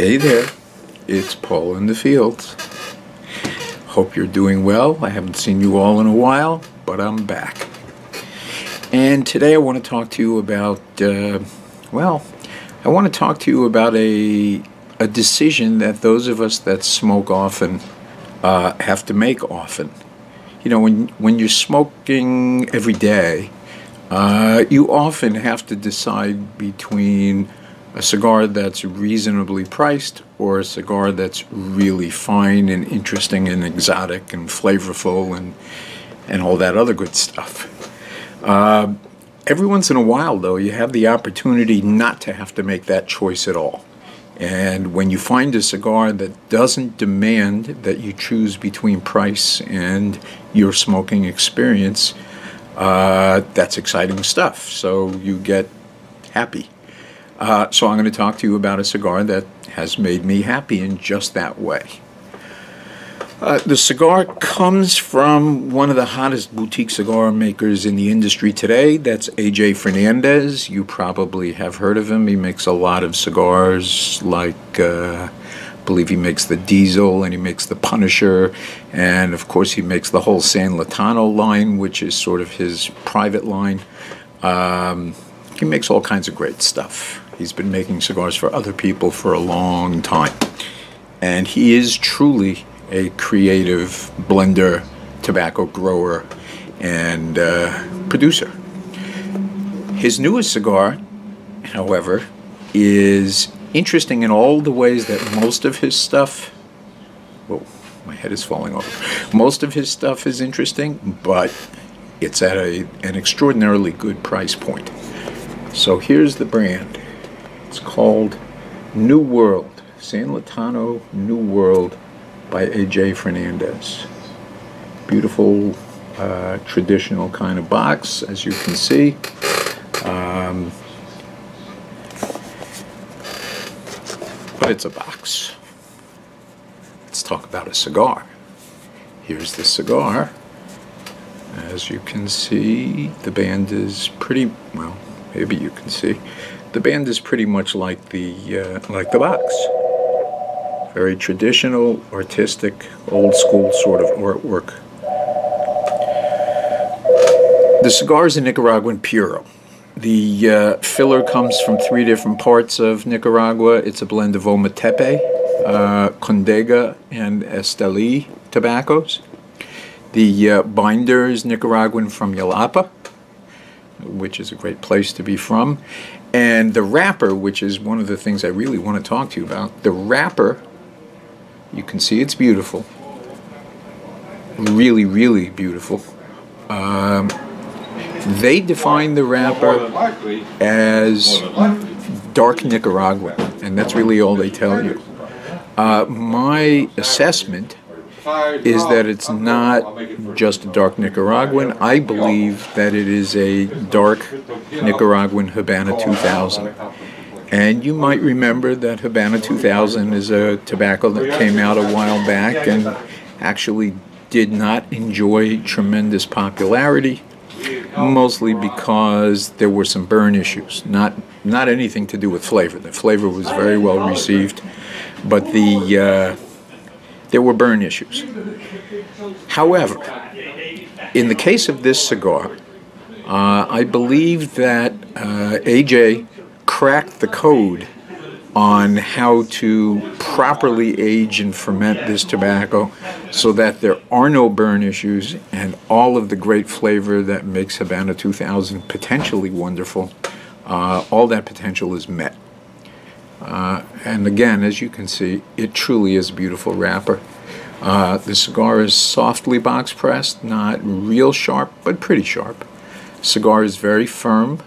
Hey there, it's Paul in the fields. Hope you're doing well. I haven't seen you all in a while, but I'm back. And today I want to talk to you about, I want to talk to you about a decision that those of us that smoke often have to make often. You know, when you're smoking every day, you often have to decide between a cigar that's reasonably priced or a cigar that's really fine and interesting and exotic and flavorful and all that other good stuff. Every once in a while, though, you have the opportunity not to have to make that choice at all. And when you find a cigar that doesn't demand that you choose between price and your smoking experience, that's exciting stuff. So you get happy. So I'm going to talk to you about a cigar that has made me happy in just that way. The cigar comes from one of the hottest boutique cigar makers in the industry today. That's A.J. Fernadez. You probably have heard of him. He makes a lot of cigars like, I believe he makes the Diesel and he makes the Punisher. And of course he makes the whole San Latano line, which is sort of his private line. He makes all kinds of great stuff. He's been making cigars for other people for a long time. And he is truly a creative blender, tobacco grower, and producer. His newest cigar, however, is interesting in all the ways that most of his stuff, whoa, my head is falling over. Most of his stuff is interesting, but it's at an extraordinarily good price point. So here's the brand. It's called New World, San Latano New World by A.J. Fernadez. Beautiful, traditional kind of box, as you can see. But it's a box. Let's talk about a cigar. Here's the cigar. As you can see, the band is pretty, well, maybe you can see. The band is pretty much like the box. Very traditional, artistic, old school sort of artwork. The cigar is a Nicaraguan puro. The filler comes from 3 different parts of Nicaragua. It's a blend of Ometepe, Condega, and Esteli tobaccos. The binder is Nicaraguan from Jalapa, which is a great place to be from. And the wrapper, which is one of the things I really want to talk to you about, the wrapper, you can see it's beautiful. Really, really beautiful. They define the wrapper as dark Nicaraguan, and that's really all they tell you. My assessment is that it's not just a dark Nicaraguan. I believe that it is a dark Nicaraguan Habana 2000. And you might remember that Habana 2000 is a tobacco that came out a while back and actually did not enjoy tremendous popularity, mostly because there were some burn issues, not anything to do with flavor. The flavor was very well received, but there were burn issues. However, in the case of this cigar, I believe that AJ cracked the code on how to properly age and ferment this tobacco so that there are no burn issues and all of the great flavor that makes Habana 2000 potentially wonderful, all that potential is met. And again, as you can see, it truly is a beautiful wrapper. The cigar is softly box pressed, not real sharp, but pretty sharp. Cigar is very firm,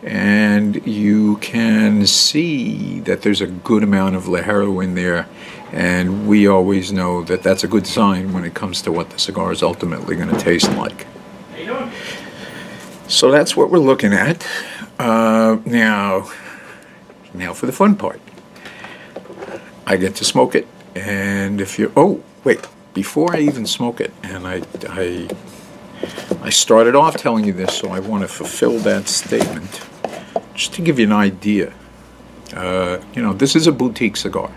and you can see that there's a good amount of Ligero in there, and we always know that that's a good sign when it comes to what the cigar is ultimately going to taste like. So that's what we're looking at. Now for the fun part. I get to smoke it, and if you, oh wait, before I even smoke it, and I started off telling you this, so I want to fulfill that statement, just to give you an idea This is a boutique cigar.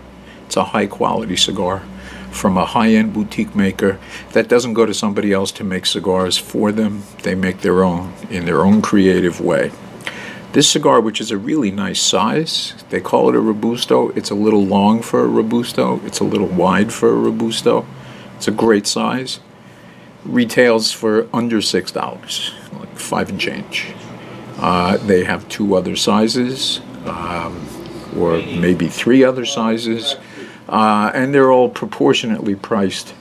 It's a high-quality cigar from a high-end boutique maker that doesn't go to somebody else to make cigars for them. They make their own in their own creative way. This cigar, which is a really nice size, they call it a Robusto. It's a little long for a Robusto. It's a little wide for a Robusto. It's a great size. Retails for under $6, like 5 and change. They have 2 other sizes, or maybe 3 other sizes, and they're all proportionately priced,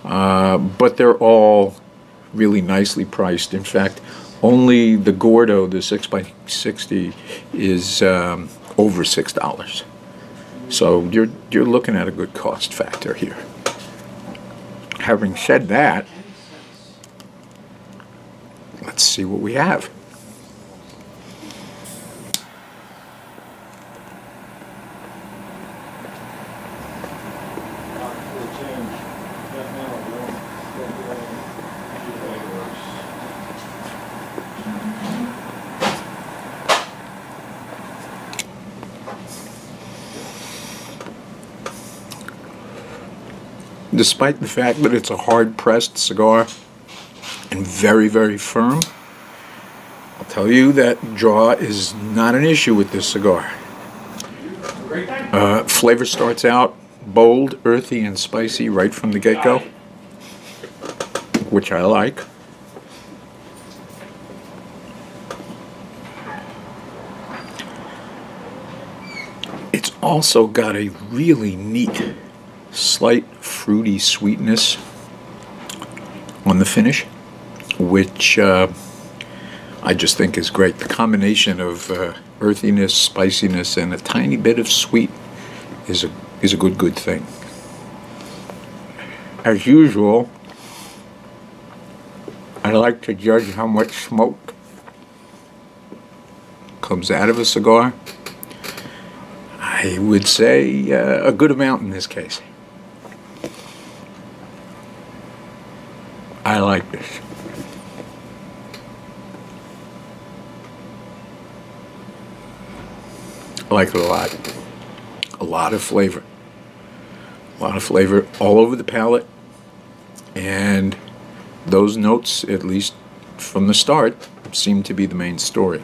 but they're all really nicely priced. In fact, only the Gordo, the 6x60, is over $6. So you're looking at a good cost factor here. Having said that, let's see what we have. Despite the fact that it's a hard-pressed cigar and very, very firm, I'll tell you that draw is not an issue with this cigar. Flavor starts out bold, earthy, and spicy right from the get-go, which I like. It's also got a really neat, slight fruity sweetness on the finish, which I just think is great. The combination of earthiness, spiciness, and a tiny bit of sweet is a good thing. As usual, I like to judge how much smoke comes out of a cigar. I would say a good amount in this case. I like this. I like it a lot. A lot of flavor. A lot of flavor all over the palate. And those notes, at least from the start, seem to be the main story.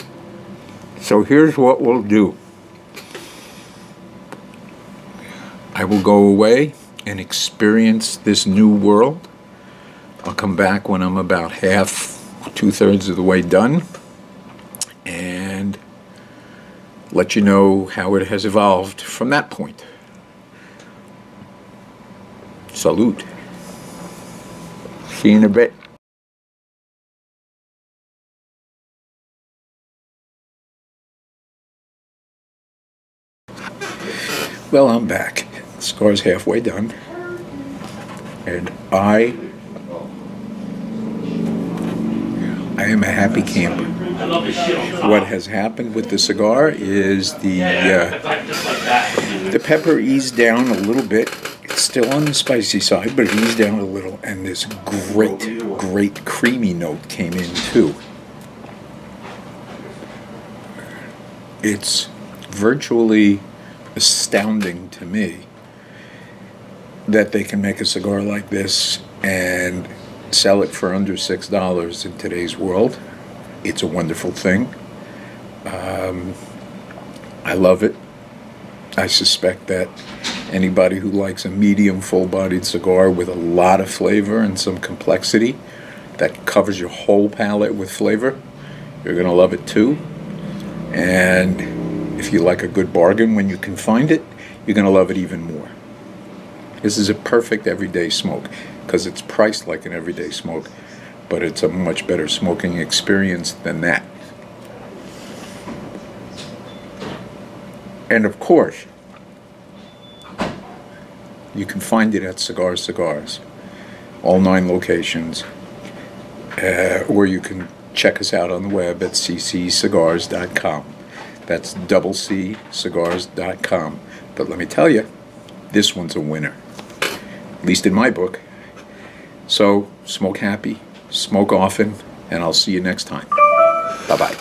So here's what we'll do. I will go away and experience this new world. I'll come back when I'm about half, 2/3 of the way done, and let you know how it has evolved from that point. Salute. See you in a bit. Well, I'm back. The cigar's halfway done, and I am a happy camper. What has happened with the cigar is the pepper eased down a little bit. It's still on the spicy side, but it eased down a little, and this great creamy note came in too. It's virtually astounding to me that they can make a cigar like this and sell it for under $6 in today's world. It's a wonderful thing. I love it. I suspect that anybody who likes a medium full-bodied cigar with a lot of flavor and some complexity that covers your whole palate with flavor, you're going to love it too. And if you like a good bargain when you can find it, you're going to love it even more. This is a perfect everyday smoke because it's priced like an everyday smoke, but it's a much better smoking experience than that. And of course, you can find it at Cigars, all 9 locations, or you can check us out on the web at cccigars.com. That's CCigars.com. But let me tell you, this one's a winner, at least in my book. So, smoke happy, smoke often, and I'll see you next time. Bye-bye.